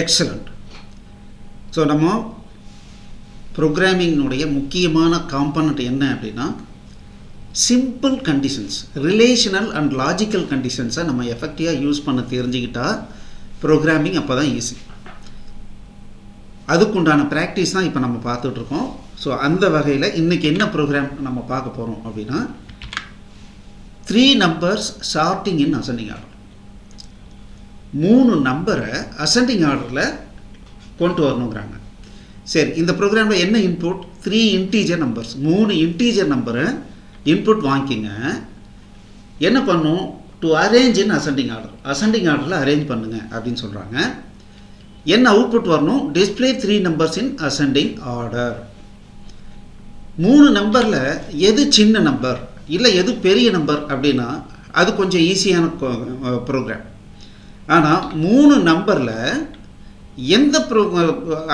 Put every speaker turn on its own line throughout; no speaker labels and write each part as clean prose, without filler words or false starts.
Excellent. So நம்ம ப்ரோக்ராமிங்கினுடைய முக்கியமான component என்ன அப்படின்னா simple conditions, relational and logical கண்டிஷன்ஸை நம்ம எஃபெக்டிவாக யூஸ் பண்ண தெரிஞ்சுக்கிட்டால் ப்ரோக்ராமிங் அப்போ தான் ஈஸி. அதுக்குண்டான ப்ராக்டிஸ் தான் இப்போ நம்ம பார்த்துட்ருக்கோம். ஸோ அந்த வகையில் இன்றைக்கி என்ன ப்ரோக்ராம் நம்ம பார்க்க போகிறோம் அப்படின்னா 3 numbers sorting in ascending order. 3 நம்பரை அசெண்டிங் ஆர்டரில் கொண்டு வரணுங்கிறாங்க. சரி, இந்த ப்ரோக்ராமில் என்ன இன்புட்? 3 இன்டீஜர் நம்பர்ஸ், 3 இன்டீஜர் நம்பரை இன்புட் வாங்கிக்கிங்க. என்ன பண்ணும்? To arrange in ascending order, ascending ஆர்டரில் அரேஞ்ச் பண்ணுங்க அப்படின்னு சொல்கிறாங்க. என்ன அவுட்புட் வரணும்? டிஸ்பிளே 3 numbers இன் அசெண்டிங் ஆர்டர். 3 நம்பரில் எது சின்ன நம்பர் இல்லை எது பெரிய நம்பர் அப்படின்னா அது கொஞ்சம் ஈஸியான ப்ரோக்ராம். ஆனால் 3 நம்பரில் எந்த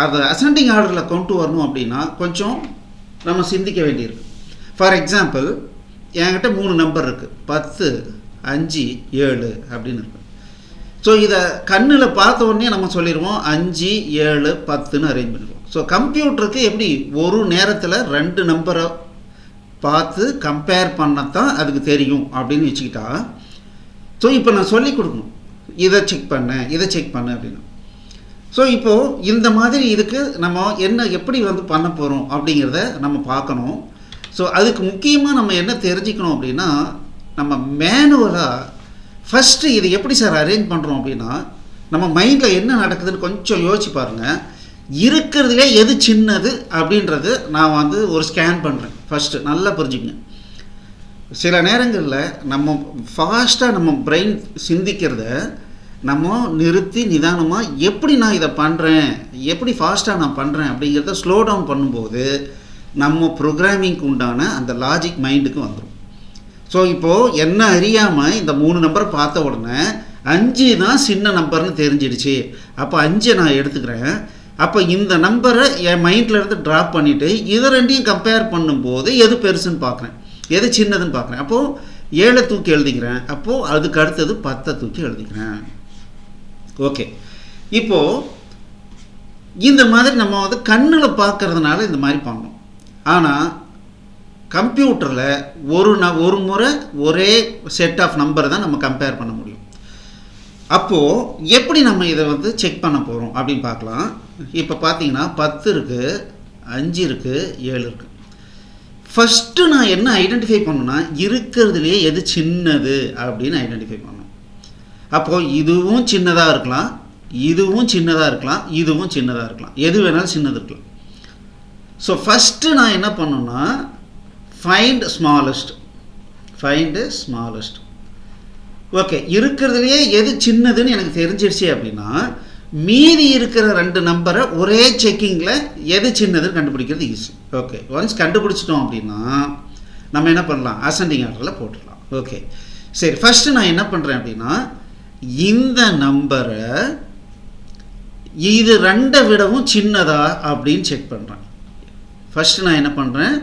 அது அசெண்டிங் ஆர்டரில் கொண்டு வரணும் அப்படின்னா கொஞ்சம் நம்ம சிந்திக்க வேண்டியிருக்கு. ஃபார் எக்ஸாம்பிள், என்கிட்ட 3 நம்பர் இருக்குது, 10, 5, 7 அப்படின்னு இருக்கு. ஸோ இதை கண்ணில் பார்த்த உடனே நம்ம சொல்லிடுவோம் 5, 7, 10ன்னு அரேஞ்ச் பண்ணிடுவோம். ஸோ கம்ப்யூட்டருக்கு எப்படி ஒரு நேரத்தில் 2 நம்பரை பார்த்து கம்பேர் பண்ணத்தான் அதுக்கு தெரியும் அப்படின்னு வச்சுக்கிட்டா, ஸோ இப்போ நான் சொல்லி கொடுக்கணும், இதை செக் பண்ணேன், இதை செக் பண்ணேன் அப்படின்னு. ஸோ இப்போது இந்த மாதிரி இதுக்கு நம்ம என்ன எப்படி பண்ண போகிறோம் அப்படிங்கிறத நம்ம பார்க்கணும். ஸோ அதுக்கு முக்கியமாக நம்ம என்ன தெரிஞ்சுக்கணும் அப்படின்னா, நம்ம மேனுவலாக ஃபஸ்ட்டு இது எப்படி சார் அரேஞ்ச் பண்ணுறோம் அப்படின்னா நம்ம மைண்டில் என்ன நடக்குதுன்னு கொஞ்சம் யோசிச்சு பாருங்கள். இருக்கிறதுலே எது சின்னது அப்படின்றது நான் ஒரு ஸ்கேன் பண்ணுறேன். ஃபஸ்ட்டு நல்லா புரிஞ்சுக்கங்க. சில நேரங்களில் நம்ம ஃபாஸ்ட்டாக நம்ம பிரெயின் சிந்திக்கிறத நம்ம நிறுத்தி நிதானமாக எப்படி நான் இதை பண்ணுறேன், எப்படி ஃபாஸ்ட்டாக நான் பண்ணுறேன் அப்படிங்கிறத ஸ்லோ டவுன் பண்ணும்போது நம்ம ப்ரோக்ராமிங்க்கு உண்டான அந்த லாஜிக் மைண்டுக்கு வந்துடும். ஸோ இப்போது என்ன அறியாமல் இந்த 3 நம்பரை பார்த்த உடனே 5 தான் சின்ன நம்பர்னு தெரிஞ்சிடுச்சு. அப்போ 5 நான் எடுத்துக்கிறேன். அப்போ இந்த நம்பரை என் மைண்ட்லேருந்து ட்ராப் பண்ணிவிட்டு இதை ரெண்டையும் கம்பேர் பண்ணும்போது எது பெருசுன்னு பார்க்குறேன், எது சின்னதுன்னு பார்க்குறேன். அப்போது 7 தூக்கி எழுதிக்கிறேன். அப்போது அதுக்கு அடுத்தது 10 தூக்கி எழுதிக்கிறேன். ஓகே, இப்போது இந்த மாதிரி நம்ம கண்ணில் பார்க்கறதுனால இந்த மாதிரி பண்ணோம். ஆனால் கம்ப்யூட்டரில் ஒரு முறை ஒரே செட் ஆஃப் நம்பரை தான் நம்ம கம்பேர் பண்ண முடியும். அப்போது எப்படி நம்ம இதை செக் பண்ண போகிறோம் அப்படின்னு பார்க்கலாம். இப்போ பார்த்தீங்கன்னா 10 இருக்குது, 5 இருக்குது, 7 இருக்குது. ஃபஸ்ட்டு நான் என்ன ஐடென்டிஃபை பண்ணணும்னா இருக்கிறதுலையே எது சின்னது அப்படின்னு ஐடென்டிஃபை பண்ணணும். அப்போது இதுவும் சின்னதாக இருக்கலாம், இதுவும் சின்னதாக இருக்கலாம், இதுவும் சின்னதாக இருக்கலாம், எது வேணாலும் சின்னது இருக்கலாம். ஸோ ஃபஸ்ட்டு நான் என்ன பண்ணணும்னா ஃபைண்ட் ஸ்மாலஸ்ட். ஓகே, இருக்கிறதுலையே எது சின்னதுன்னு எனக்கு தெரிஞ்சிடுச்சு அப்படின்னா மீதி இருக்கிற 2 நம்பரை ஒரே செக்கிங்கில் எது சின்னதுன்னு கண்டுபிடிக்கிறது ஈஸி. ஓகே, ஒன்ஸ் கண்டுபிடிச்சிட்டோம் அப்படின்னா நம்ம என்ன பண்ணலாம்? அசெண்டிங் ஆர்டரில் போட்டுடலாம். ஓகே, சரி, ஃபஸ்ட்டு நான் என்ன பண்ணுறேன் அப்படின்னா இந்த நம்பரை இது 2 விடவும் சின்னதா அப்படின்னு செக் பண்ணுறேன். ஃபஸ்ட்டு நான் என்ன பண்ணுறேன்?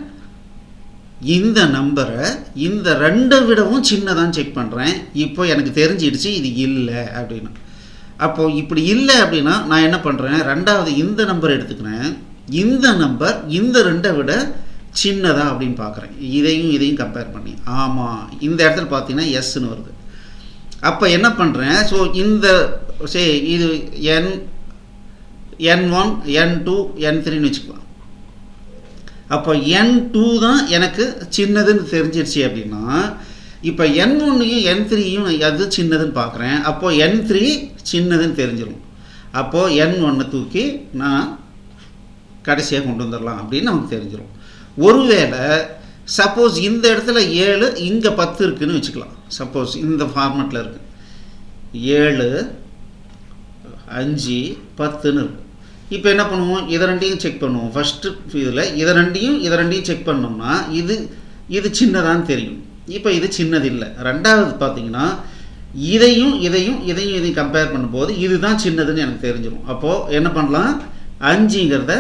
இந்த நம்பரை இந்த 2 விடவும் சின்னதான்னு செக் பண்ணுறேன். இப்போ எனக்கு தெரிஞ்சிடுச்சு இது இல்லை அப்படின்னு. அப்போது இப்படி இல்லை அப்படின்னா நான் என்ன பண்ணுறேன்? 2வது இந்த நம்பர் எடுத்துக்கிறேன். இந்த நம்பர் இந்த 2 விட சின்னதா அப்படின்னு பார்க்குறேன். இதையும் கம்பேர் பண்ணி, ஆமாம், இந்த இடத்துல பார்த்தீங்கன்னா எஸ்ன்னு வருது. அப்போ என்ன பண்ணுறேன்? ஸோ இது n1, n2, n3ன்னு வச்சுக்கலாம். அப்போ n2 தான் எனக்கு சின்னதுன்னு தெரிஞ்சிருச்சு அப்படின்னா இப்போ n1யும் n3யும் அது சின்னதுன்னு பார்க்குறேன். அப்போது n3 சின்னதுன்னு தெரிஞ்சிடும். அப்போது n1 தூக்கி நான் கடைசியாக கொண்டு வந்துடலாம் அப்படின்னு நமக்கு தெரிஞ்சிடும். ஒருவேளை சப்போஸ் இந்த இடத்துல 7 இங்கே 10 இருக்குதுன்னு வச்சுக்கலாம். சப்போஸ் இந்த ஃபார்மேட்டில் இருக்குது 7, 5, 10ன்னு இருக்குது. இப்போ என்ன பண்ணுவோம்? இதை ரெண்டையும் செக் பண்ணுவோம். ஃபஸ்ட்டு இதில் இதை ரெண்டையும் செக் பண்ணோம்னா இது சின்னதான்னு தெரியும். இப்போ இது சின்னது இல்லை. 2வது பார்த்தீங்கன்னா இதையும் கம்பேர் பண்ணும்போது இதுதான் சின்னதுன்னு எனக்கு தெரிஞ்சிடும். அப்போது என்ன பண்ணலாம்? 5ங்கிறத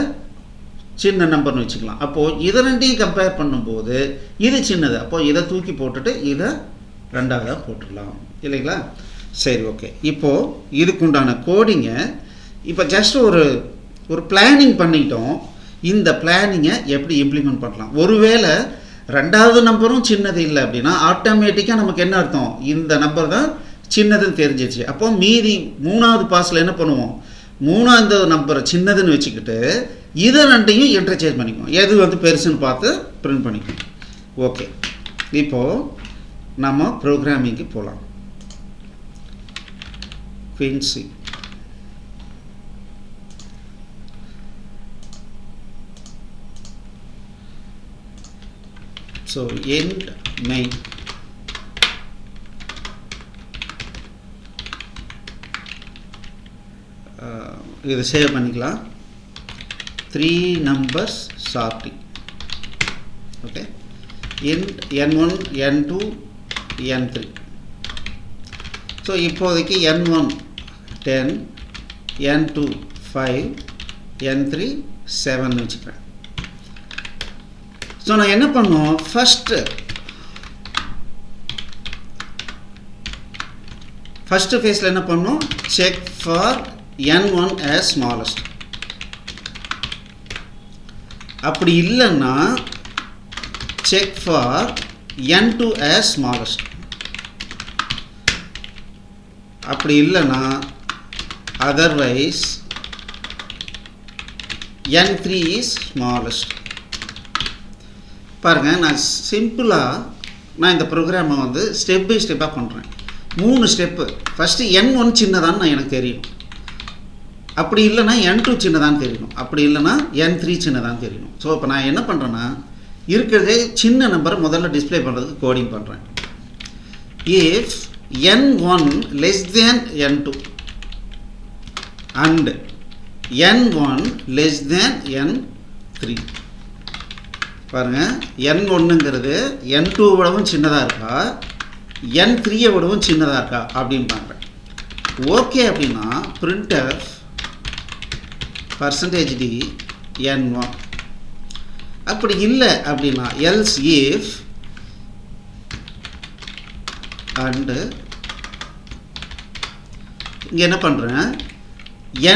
சின்ன நம்பர்னு வச்சுக்கலாம். அப்போது இதை ரெண்டையும் கம்பேர் பண்ணும்போது இது சின்னது. அப்போது இதை தூக்கி போட்டுட்டு இதை 2வது போட்டுடலாம் இல்லைங்களா? சரி, ஓகே. இப்போது இதுக்குண்டான கோடிங்கை இப்போ ஜஸ்ட் ஒரு பிளானிங் பண்ணிட்டோம். இந்த பிளானிங்கை எப்படி இம்ப்ளிமெண்ட் பண்ணலாம்? ஒருவேளை ரெண்டாவது நம்பரும் சின்னது இல்லை அப்படின்னா ஆட்டோமேட்டிக்காக நமக்கு என்ன அர்த்தம்? இந்த நம்பர் தான் சின்னதுன்னு தெரிஞ்சிச்சு. அப்போ மீதி மூணாவது பாஸில் என்ன பண்ணுவோம்? மூணாவது நம்பரை சின்னதுன்னு வச்சுக்கிட்டு இதை ரெண்டையும் இன்டர்சேஞ்ச் பண்ணிக்குவோம். எது பெருசுன்னு பார்த்து பிரிண்ட் பண்ணிக்குவோம். ஓகே, இப்போது நம்ம ப்ரோக்ராமிங்க்கு போகலாம். குயின்சி ஸோ end main இதை சேவ் பண்ணிக்கலாம். 3 numbers sorting. Okay, end n1 n2 n3. So இப்போதைக்கு n1 10 n2 5 n3 7 வச்சுக்கிறேன். ஸோ நான் என்ன பண்ணுவோம்? ஃபஸ்ட்டு ஃபேஸில் என்ன பண்ணோம்? Check for n1 as smallest. அப்படி இல்லைன்னா check for n2 as smallest. அப்படி இல்லைன்னா அதர்வைஸ் n3 is smallest. பாருங்கள், நான் சிம்பிளாக இந்த ப்ரோக்ராமை ஸ்டெப் பை ஸ்டெப்பாக பண்ணுறேன். 3 ஸ்டெப்பு. ஃபஸ்ட்டு n1 சின்னதான்னு எனக்கு தெரியும். அப்படி இல்லைன்னா n2 சின்னதான்னு தெரியணும். அப்படி இல்லைன்னா n3 சின்னதான்னு தெரியணும். ஸோ இப்போ நான் என்ன பண்ணுறேன்னா இருக்கிறதே சின்ன நம்பரை முதல்ல டிஸ்பிளே பண்ணுறதுக்கு கோடிங் பண்ணுறேன். If n1 less than n2 and n1 less than n3. பாருங்கள், n1ங்கிறது n2 விடவும் சின்னதாக இருக்கா, n3 விடவும் சின்னதாக இருக்கா அப்படின்னு பார்க்குறேன். ஓகே அப்படின்னா printf %d n1. அப்படி இல்லை அப்படின்னா else if and இங்கே என்ன பண்ணுறேன்?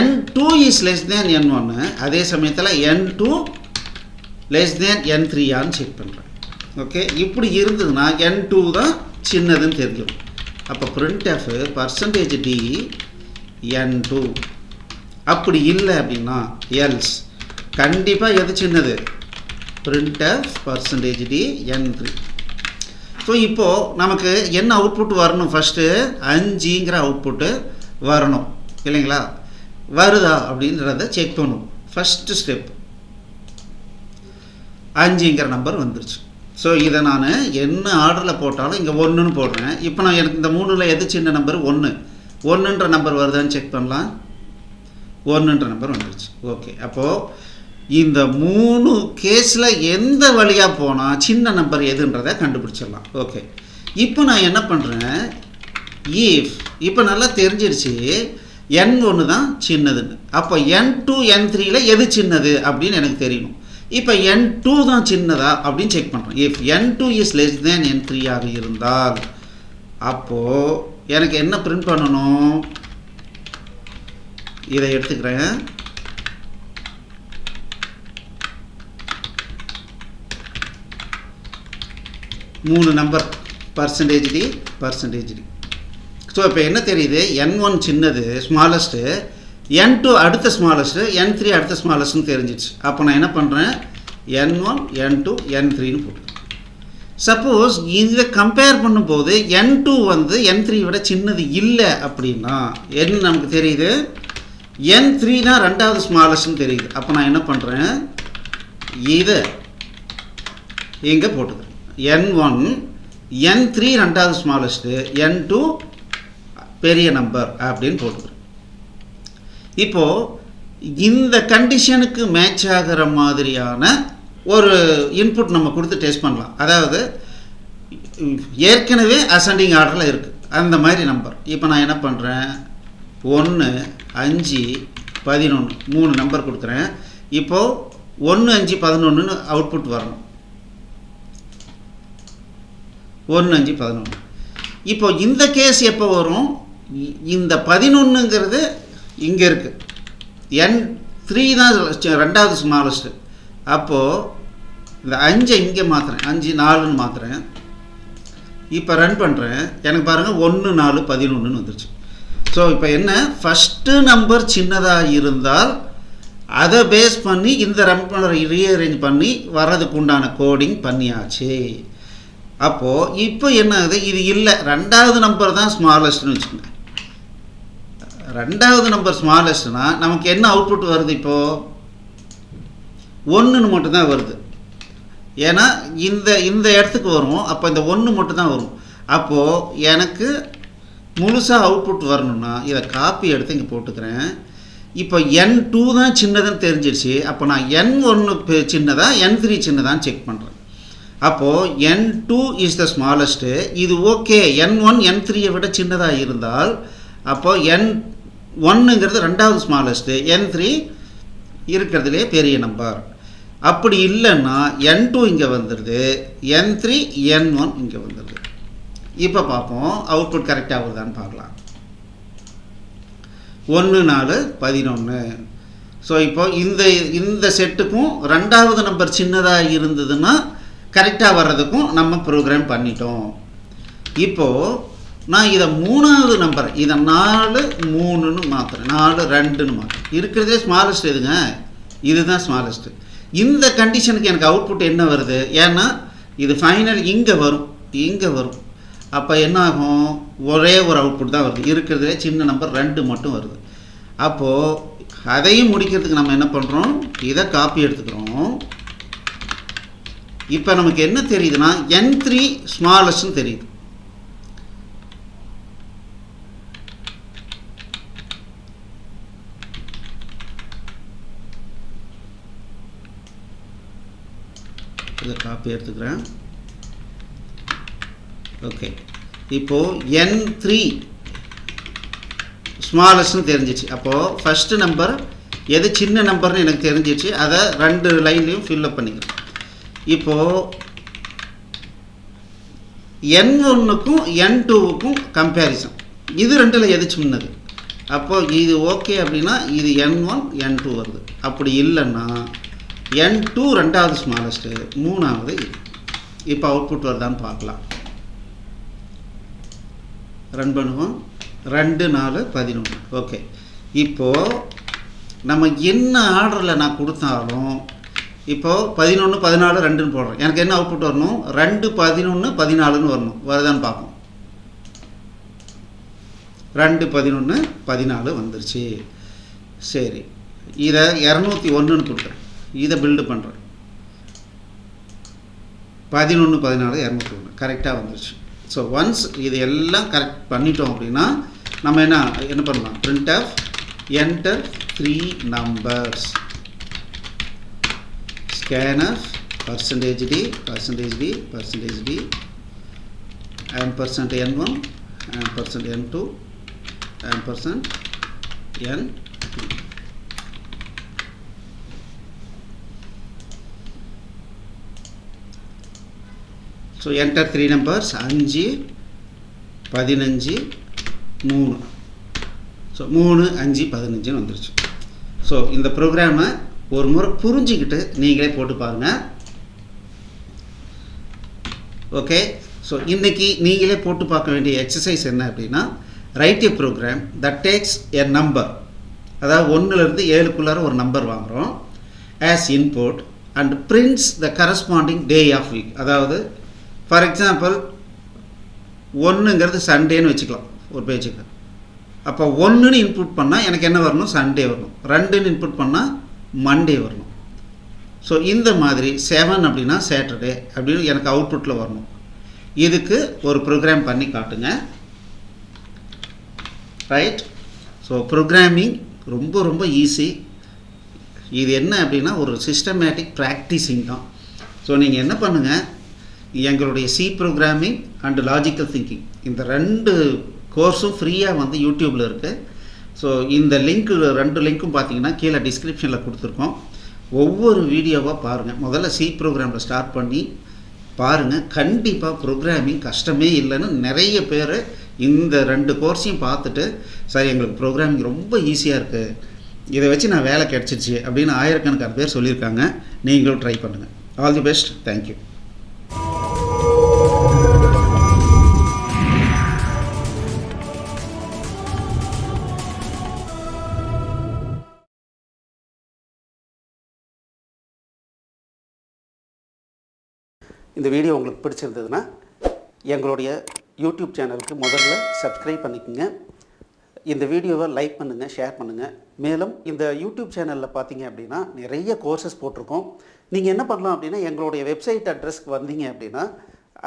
n2 is less than n1. அதே சமயத்தில் n2 less than n3 ஆன்னு செக் பண்ணுறேன். ஓகே, இப்படி இருந்ததுன்னா n2 தான் சின்னதுன்னு தெரிஞ்சிடும். அப்போ printf %d n2. அப்படி இல்லை அப்படின்னா else கண்டிப்பாக எது சின்னது? printf %d n3. ஸோ இப்போது நமக்கு என்ன அவுட்புட் வரணும்? ஃபஸ்ட்டு 5ங்கிற அவுட்புட்டு வரணும் இல்லைங்களா? வருதா அப்படின்றத செக் பண்ணுவோம். ஃபஸ்ட்டு ஸ்டெப் 5ங்கிற நம்பர் வந்துருச்சு. ஸோ இதை நான் என்ன ஆர்டரில் போட்டாலும் இங்கே 1ன்னு போடுறேன். இப்போ நான் எனக்கு இந்த 3ல் எது சின்ன நம்பர்? 1ன்ற நம்பர் வருதான்னு செக் பண்ணலாம். 1ன்ற நம்பர் வந்துருச்சு. ஓகே, அப்போது இந்த 3 கேஸில் எந்த வழியாக போனால் சின்ன நம்பர் எதுன்றதை கண்டுபிடிச்சிடலாம். ஓகே, இப்போ நான் என்ன பண்ணுறேன்? இப்போ நல்லா தெரிஞ்சிருச்சு n1 தான் சின்னதுன்னு. அப்போ n2 n3ல் எது சின்னது அப்படின்னு எனக்கு தெரியணும். இப்போ n2 தான் சின்னதா அப்படின்னு செக் பண்ணுறேன். If n2 is less than n3 ஆக இருந்தால் அப்போது எனக்கு என்ன பிரிண்ட் பண்ணணும்? இதை எடுத்துக்கிறேன். மூணு நம்பர் %d. ஸோ இப்போ என்ன தெரியுது? n1 சின்னது ஸ்மாலஸ்ட்டு, n2 அடுத்த ஸ்மாலஸ்ட்டு, n3 அடுத்த ஸ்மாலஸ்ட்னு தெரிஞ்சிச்சு. அப்போ நான் என்ன பண்ணுறேன்? n1 n2 n3ன்னு போட்டு. சப்போஸ் இதை கம்பேர் பண்ணும்போது n2 n3 விட சின்னது இல்லை அப்படின்னா என்ன நமக்கு தெரியுது? n3 தான் ரெண்டாவது ஸ்மாலஸ்ட்னு தெரியுது. அப்போ நான் என்ன பண்ணுறேன்? இதை இங்கே போட்டுக்கிறேன். n1 n3 ரெண்டாவது ஸ்மாலஸ்ட்டு, n2 பெரிய நம்பர் அப்படின்னு போட்டுக்கிறேன். இப்போது இந்த கண்டிஷனுக்கு மேட்ச் ஆகிற மாதிரியான ஒரு இன்புட் நம்ம கொடுத்து டெஸ்ட் பண்ணலாம். அதாவது ஏற்கனவே அசெண்டிங் ஆர்டரில் இருக்குது அந்த மாதிரி நம்பர். இப்போ நான் என்ன பண்ணுறேன்? 1 5 11 3 நம்பர் கொடுக்குறேன். இப்போது 1 5 11ன்னு அவுட்புட் வரணும். 1 5 11. இப்போ இந்த கேஸ் எப்போ வரும்? இந்த 11ங்கிறது இங்கே இருக்குது. n3 தான் ரெண்டாவது ஸ்மாலஸ்ட்டு. அப்போது இந்த 5 இங்கே மாற்றுறேன், 5 4ன்னு மாற்றுறேன். இப்போ ரன் பண்ணுறேன், எனக்கு பாருங்கள் 1 4 11ன்னு வந்துருச்சு. ஸோ இப்போ என்ன, ஃபஸ்ட்டு நம்பர் சின்னதாக இருந்தால் அதை பேஸ் பண்ணி இந்த நம்பரை ரீஅரேஞ்ச் பண்ணி வர்றதுக்கு உண்டான கோடிங் பண்ணியாச்சு. அப்போது இப்போ என்ன ஆகுது, இது இல்லை, ரெண்டாவது நம்பர் தான் ஸ்மாலஸ்ட்னு வச்சுக்கோங்க. ரெண்டாவது நம்பர் ஸ்மாலஸ்ட்னா நமக்கு என்ன அவுட்புட் வருது, இப்போது 1ன்னு மட்டும்தான் வருது. ஏன்னா இந்த இடத்துக்கு வரும், அப்போ இந்த 1 மட்டும்தான் வரும். அப்போது எனக்கு முழுசாக அவுட்புட் வரணும்னா இதை காப்பி எடுத்து இங்கே போட்டுக்கிறேன். இப்போ n2 தான் சின்னதுன்னு தெரிஞ்சிடுச்சு. அப்போ நான் n1 சின்னதா n3 சின்னதான்னு செக் பண்ணுறேன். அப்போது n2 இஸ் த ஸ்மாலஸ்ட்டு. இது ஓகே, n1 n3 விட சின்னதாக இருந்தால் அப்போது n1ங்கிறது ரெண்டாவது ஸ்மாலஸ்ட்டு, n3 இருக்கிறதுலே பெரிய நம்பர். அப்படி இல்லைன்னா n2 இங்கே வந்துடுது, n3 n1 இங்கே வந்துடுது. இப்போ பார்ப்போம் அவுட்புட் கரெக்டாக வருதான்னு பார்க்கலாம். 1 4 11. ஸோ இப்போ இந்த செட்டுக்கும் ரெண்டாவது நம்பர் சின்னதாக இருந்ததுன்னா கரெக்டாக வர்றதுக்கும் நம்ம ப்ரோக்ராம் பண்ணிட்டோம். இப்போது நான் இதை மூணாவது நம்பர், இதை 4 3ன்னு மாற்றுறேன், 4 2ன்னு மாற்றுறேன். இருக்கிறதே ஸ்மாலஸ்ட் எதுங்க, இதுதான் ஸ்மாலஸ்ட்டு. இந்த கண்டிஷனுக்கு எனக்கு அவுட்புட் என்ன வருது, ஏன்னா இது ஃபைனல் இங்கே வரும். அப்போ என்ன ஆகும், ஒரே ஒரு அவுட்புட் தான் வருது, இருக்கிறதுலே சின்ன நம்பர் 2 மட்டும் வருது. அப்போது அதையும் முடிக்கிறதுக்கு நம்ம என்ன பண்ணுறோம், இதை காப்பி எடுத்துக்கிறோம். இப்போ நமக்கு என்ன தெரியுதுன்னா n3 ஸ்மாலஸ்ட்னு தெரியுது. இதை காப்பி எடுத்துக்கிறேன். ஓகே, இப்போது n3 ஸ்மாலஸ்ட்னு தெரிஞ்சிச்சு. அப்போது ஃபஸ்ட்டு நம்பர் எது சின்ன நம்பர்னு எனக்கு தெரிஞ்சிச்சு, அதை 2 லைன்லையும் ஃபில்லப் பண்ணிக்கிறேன். இப்போது n1க்கும் n2க்கும் கம்பேரிசன், இது ரெண்டில் எது சின்னது, அப்போது இது ஓகே அப்படின்னா இது n1 n2 வருது. அப்படி இல்லைன்னா n2 ரெண்டாவது ஸ்மாலஸ்ட்டு, மூணாவது இது. இப்போ அவுட்புட் வருதான்னு பார்க்கலாம். ரன் பண்ணுவோம். 2 4 11. ஓகே, இப்போது நம்ம என்ன ஆர்டரில் நான் கொடுத்தாலும் இப்போது 11 14 2ன்னு போடுறேன், எனக்கு என்ன அவுட்புட் வரணும், 2 11 14ன்னு வரணும். வருதான்னு பார்ப்போம். 2 11 14 வந்துருச்சு. சரி, இதை 201ன்னு கொடுக்குறேன், இதை பில்டு பண்ணுறேன். 11 14 201 கரெக்டாக வந்துருச்சு. ஸோ ஒன்ஸ் இது எல்லாம் கரெக்ட் பண்ணிட்டோம் அப்படின்னா நம்ம என்ன பண்ணலாம், printf enter 3 numbers, scanf %d %d %d and %n1 and %n2 and %n3. So enter 3 numbers 5 15 3. So 3 5 15 வந்துருச்சு. ஸோ இந்த ப்ரோக்ராமை ஒரு முறை புரிஞ்சிக்கிட்டு நீங்களே போட்டு பாருங்கள். ஓகே, ஸோ இன்றைக்கி நீங்களே போட்டு பார்க்க வேண்டிய எக்ஸசைஸ் என்ன அப்படின்னா, write a program that takes a number, அதாவது 1லேருந்து 7க்குள்ளார ஒரு நம்பர் வாங்குகிறோம் as input and prints the corresponding day of week. அதாவது ஃபார் எக்ஸாம்பிள் 1ங்கிறது சண்டேன்னு வச்சுக்கலாம் ஒரு பேஜுக்கு. அப்போ 1ன்னு இன்புட் பண்ணால் எனக்கு என்ன வரணும், சண்டே வரணும். 2ன்னு இன்புட் பண்ணால் மண்டே வரணும். ஸோ இந்த மாதிரி 7 அப்படின்னா சாட்டர்டே அப்படின்னு எனக்கு அவுட்புட்டில் வரணும். இதுக்கு ஒரு ப்ரோக்ராம் பண்ணி காட்டுங்க. ரைட், ஸோ ப்ரோக்ராமிங் ரொம்ப ரொம்ப ஈஸி. இது என்ன அப்படின்னா ஒரு சிஸ்டமேட்டிக் ப்ராக்டிஸிங் தான். ஸோ நீங்கள் என்ன பண்ணுங்கள், எங்களுடைய C programming and logical thinking இந்த 2 கோர்ஸும் ஃப்ரீயாக வந்து யூடியூப்பில் இருக்குது. ஸோ இந்த லிங்க்கு 2 லிங்க்கும் பார்த்தீங்கன்னா கீழே டிஸ்கிரிப்ஷனில் கொடுத்துருக்கோம். ஒவ்வொரு வீடியோவாக பாருங்கள். முதல்ல சி ப்ரோக்ராமில் ஸ்டார்ட் பண்ணி பாருங்கள். கண்டிப்பாக ப்ரோக்ராமிங் கஷ்டமே இல்லைன்னு நிறைய பேர் இந்த 2 கோர்ஸையும் பார்த்துட்டு சார் எங்களுக்கு ப்ரோக்ராமிங் ரொம்ப ஈஸியாக இருக்குது, இதை வச்சு நான் வேலை கிடச்சிருச்சு அப்படின்னு ஆயிரக்கணக்கான பேர் சொல்லியிருக்காங்க. நீங்களும் ட்ரை பண்ணுங்கள். All the best. தேங்க்யூ. இந்த வீடியோ உங்களுக்கு பிடிச்சிருந்ததுன்னா எங்களுடைய யூடியூப் சேனலுக்கு முதல்ல சப்ஸ்கிரைப் பண்ணிக்கோங்க. இந்த வீடியோவை லைக் பண்ணுங்கள், ஷேர் பண்ணுங்கள். மேலும் இந்த யூடியூப் சேனலில் பார்த்தீங்க அப்படின்னா நிறைய கோர்சஸ் போட்டிருக்கோம். நீங்கள் என்ன பண்ணலாம் அப்படின்னா எங்களுடைய வெப்சைட் அட்ரஸ்க்கு வந்தீங்க அப்படின்னா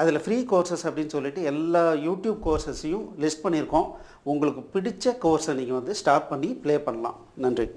அதில் ஃப்ரீ கோர்சஸ் அப்படின்னு சொல்லிட்டு எல்லா யூடியூப் கோர்சஸையும் லிஸ்ட் பண்ணியிருக்கோம். உங்களுக்கு பிடிச்ச கோர்ஸை நீங்கள் ஸ்டார்ட் பண்ணி ப்ளே பண்ணலாம். நன்றி.